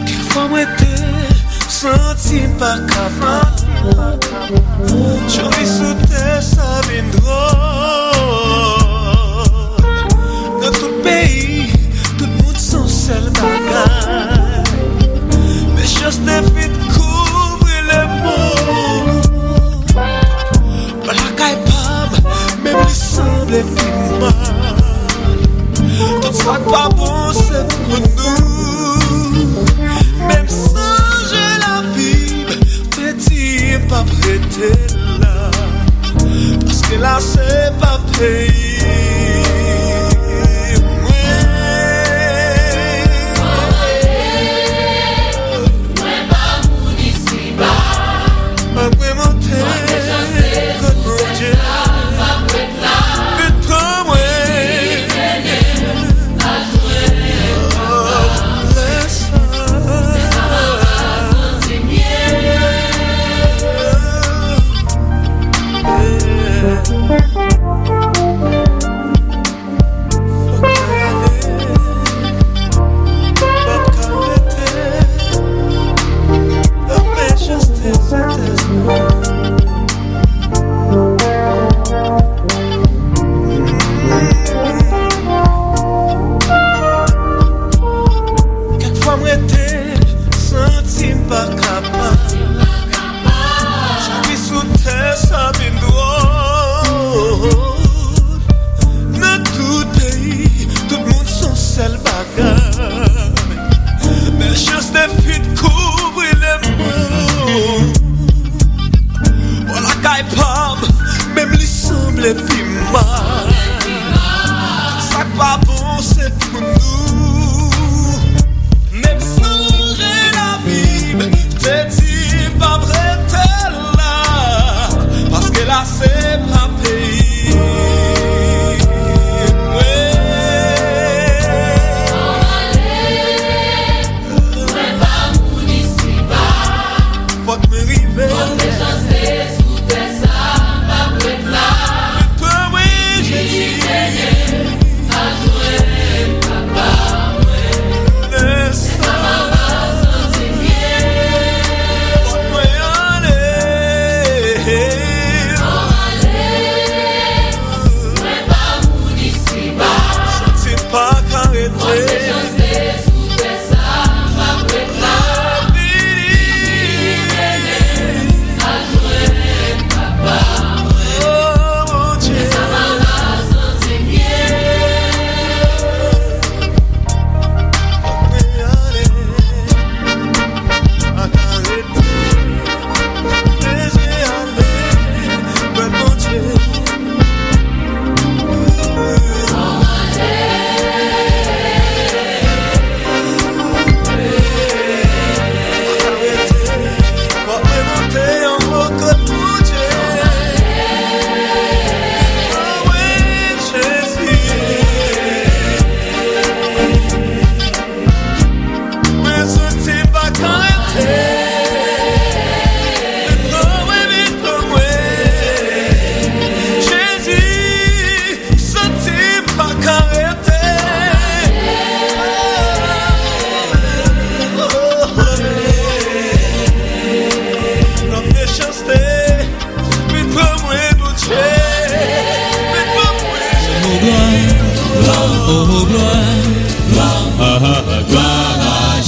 Quelquefois moi t'ai senti pas capable. Je vis sous terre, ça vient drôle. Dans tout le pays, tout le monde s'en seul bagaille. Mais juste des filles couvrir les mots. Pas la caille pam, même les semble plus mal. Tout ça pas bon, c'est pour nous. Même sans j'ai la Bible, petit pas prêté là. Parce que là c'est pas payé.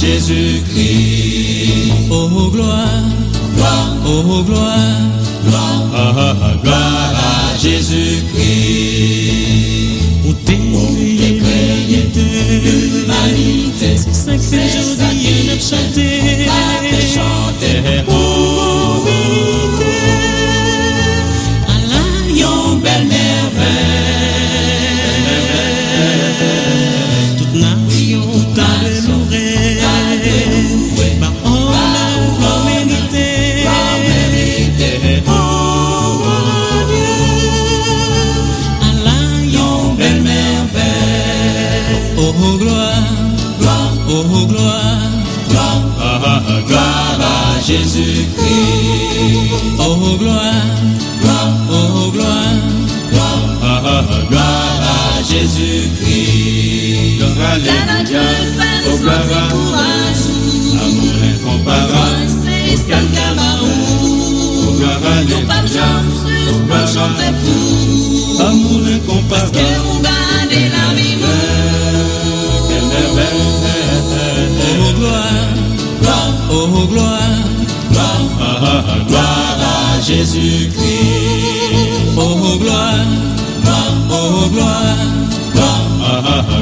Jésus-Christ. Oh gloire, gloire, oh gloire, gloire, gloire à Jésus-Christ. Où t'es créé de l'humanité, c'est ça que aujourd'hui on a chanté, pour vérité, Allah yon belle merveille, toute nation t'a loué. Oh gloire, gloire, oh gloire, gloire, gloire à Jésus-Christ. Oh gloire, gloire, oh gloire, gloire, Jésus-Christ. La nature fait nous sentir courageux. Amour incomparable, C'est Calcamarou. Nous pas besoin de chanter pour. amour Parce incomparable. que vous gardez la vie. Quelle merveille. Oh gloire, Oh gloire, gloire à Jésus-Christ. oh gloire, oh gloire,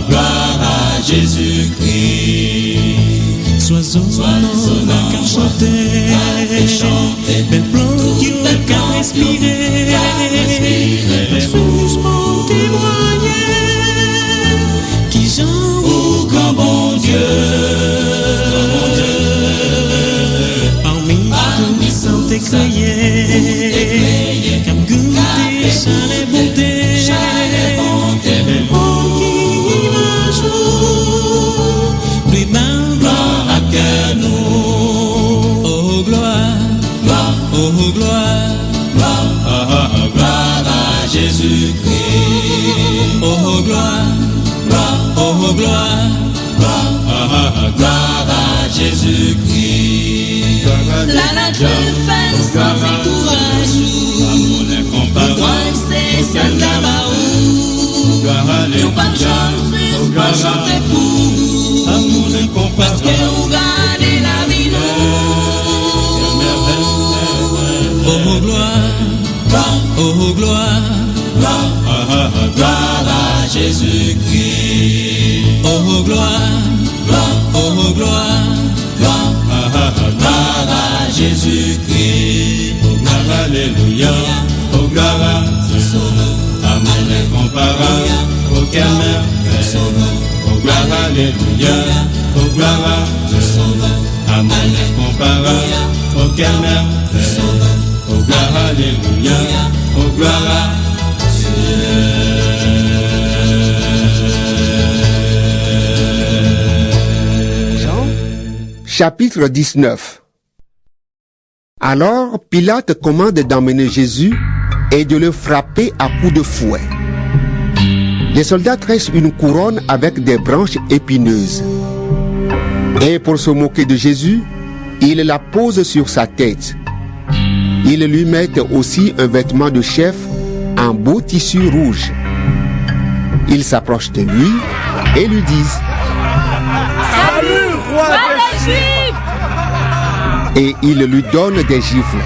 Gloire à Jésus-Christ. sois sonore qu'à chanter, belle plante qui n'a qu'à respirer, Doucement témoigner, qui j'en au grand bon Dieu. parmi tous sont écrayés, comme goûter chalet bonté, lui même À que nous, oh gloire, oh gloire, gloire à Jésus-Christ. oh gloire, oh gloire, Gloire à Jésus-Christ. La nature fait nous sentir courageux. amour incomparable, Gloire c'est Calcamarou. Nous pas besoin de pas chanter pour. amour Parce incomparable. que vous gardez la vie nous. Oh gloire, oh gloire, Gloire à Jésus-Christ. oh gloire, oh gloire, Gloire à Jésus-Christ. oh gloire, alléluia, oh gloire, amour incomparable, oh quelle merveille, oh gloire, alléluia, oh gloire, amour incomparable, oh quelle merveille, oh gloire, alléluia, oh gloire. Chapitre 19. Alors Pilate commande d'emmener Jésus et de le frapper à coups de fouet. Les soldats tressent une couronne avec des branches épineuses. Et pour se moquer de Jésus, ils la posent sur sa tête. Ils lui mettent aussi un vêtement de chef en beau tissu rouge. Ils s'approchent de lui et lui disent: et il lui donne des gifles.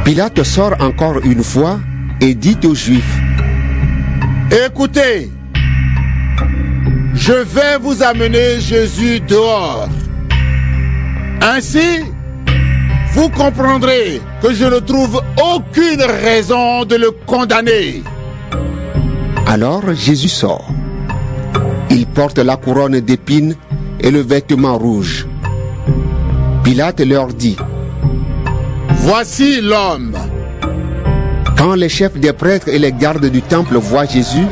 Pilate sort encore une fois et dit aux Juifs: Écoutez, je vais vous amener Jésus dehors. Ainsi, vous comprendrez que je ne trouve aucune raison de le condamner. Alors Jésus sort. Il porte la couronne d'épines et le vêtement rouge. Pilate leur dit: Voici l'homme. Quand les chefs des prêtres et les gardes du temple voient Jésus,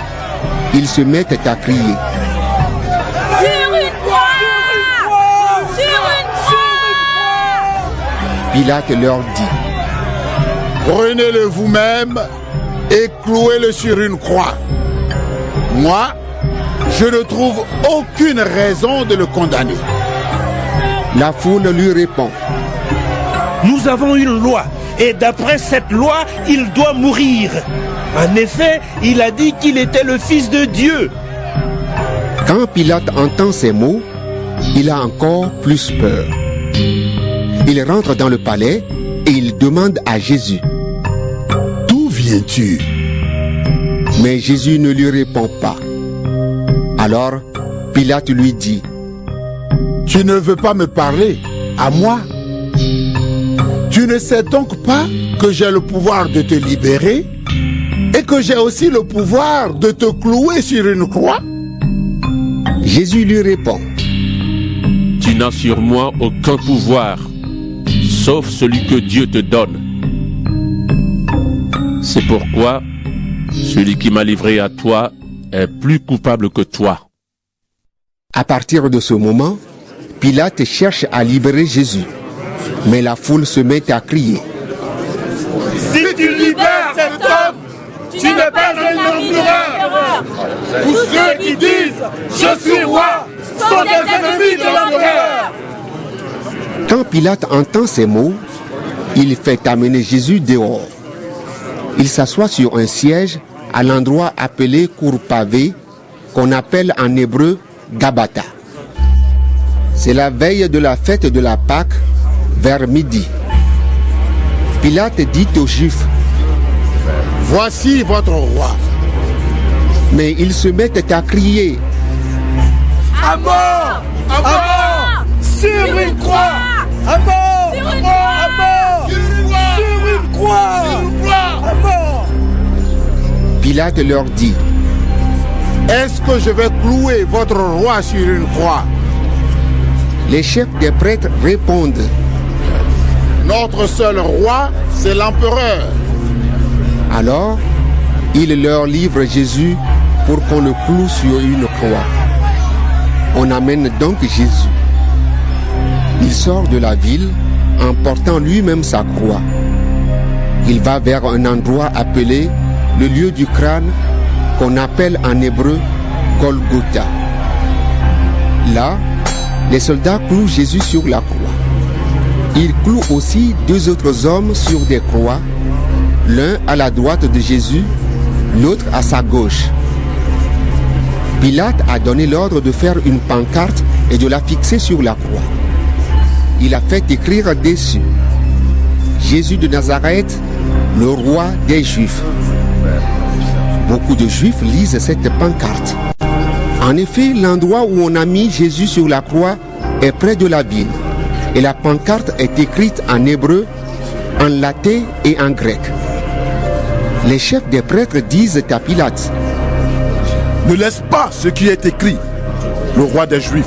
ils se mettent à crier: Sur une croix! Sur une croix! Pilate leur dit: Prenez-le vous-même et clouez-le sur une croix. Moi, je ne trouve aucune raison de le condamner. La foule lui répond: Nous avons une loi, et d'après cette loi, il doit mourir. En effet, il a dit qu'il était le Fils de Dieu. Quand Pilate entend ces mots, il a encore plus peur. Il rentre dans le palais et il demande à Jésus: D'où viens-tu? Mais Jésus ne lui répond pas. Alors Pilate lui dit: Tu ne veux pas me parler à moi? Tu ne sais donc pas que j'ai le pouvoir de te libérer et que j'ai aussi le pouvoir de te clouer sur une croix? Jésus lui répond: Tu n'as sur moi aucun pouvoir, sauf celui que Dieu te donne. C'est pourquoi celui qui m'a livré à toi est plus coupable que toi. À partir de ce moment, Pilate cherche à libérer Jésus. Mais la foule se met à crier: Si tu libères cet homme, tu Tu n'es pas un empereur. Tous ceux qui disent « Je suis roi » sont des ennemis de l'empereur. Quand Pilate entend ces mots, il fait amener Jésus dehors. Il s'assoit sur un siège à l'endroit appelé cour pavée, qu'on appelle en hébreu Gabata. C'est la veille de la fête de la Pâque, vers midi. Pilate dit aux Juifs: Voici votre roi. Mais ils se mettent à crier: À mort! À mort! Sur une croix! À mort! À mort! À mort! Sur une croix! À mort! Pilate leur dit: Est-ce que je vais clouer votre roi sur une croix? Les chefs des prêtres répondent: Notre seul roi, c'est l'empereur. Alors, il leur livre Jésus pour qu'on le cloue sur une croix. On amène donc Jésus. Il sort de la ville en portant lui-même sa croix. Il va vers un endroit appelé le lieu du crâne, qu'on appelle en hébreu Golgotha. Là, les soldats clouent Jésus sur la croix. Ils clouent aussi 2 autres hommes sur des croix, l'un à la droite de Jésus, l'autre à sa gauche. Pilate a donné l'ordre de faire une pancarte et de la fixer sur la croix. Il a fait écrire dessus: Jésus de Nazareth, le roi des Juifs. Beaucoup de Juifs lisent cette pancarte. En effet, l'endroit où on a mis Jésus sur la croix est près de la ville. Et la pancarte est écrite en hébreu, en latin et en grec. Les chefs des prêtres disent à Pilate: Ne laisse pas ce qui est écrit, le roi des Juifs,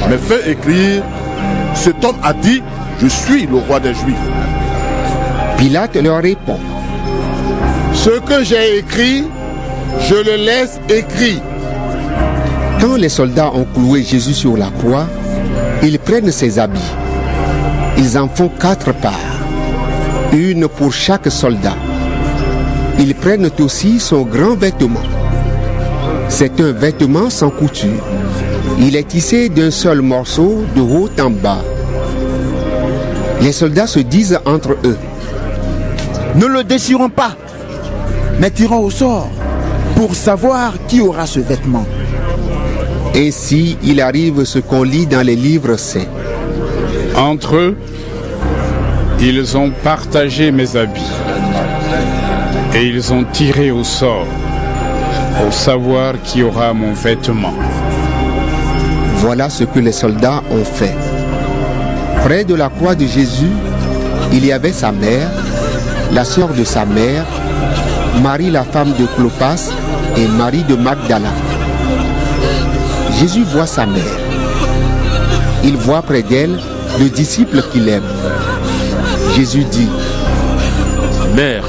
mais fais écrire: Cet homme a dit, je suis le roi des Juifs. Pilate leur répond: Ce que j'ai écrit, je le laisse écrit. Quand les soldats ont cloué Jésus sur la croix, ils prennent ses habits. Ils en font 4 parts, une pour chaque soldat. Ils prennent aussi son grand vêtement. C'est un vêtement sans couture. Il est tissé d'un seul morceau de haut en bas. Les soldats se disent entre eux: Ne le déchirons pas, mais tirons au sort pour savoir qui aura ce vêtement. Ainsi, il arrive ce qu'on lit dans les livres saints. Entre eux, ils ont partagé mes habits et ils ont tiré au sort pour savoir qui aura mon vêtement. Voilà ce que les soldats ont fait. Près de la croix de Jésus, il y avait sa mère, la sœur de sa mère, Marie la femme de Clopas et Marie de Magdala. Jésus voit sa mère. Il voit près d'elle le disciple qu'il aime. Jésus dit: Mère,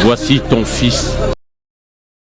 voici ton fils.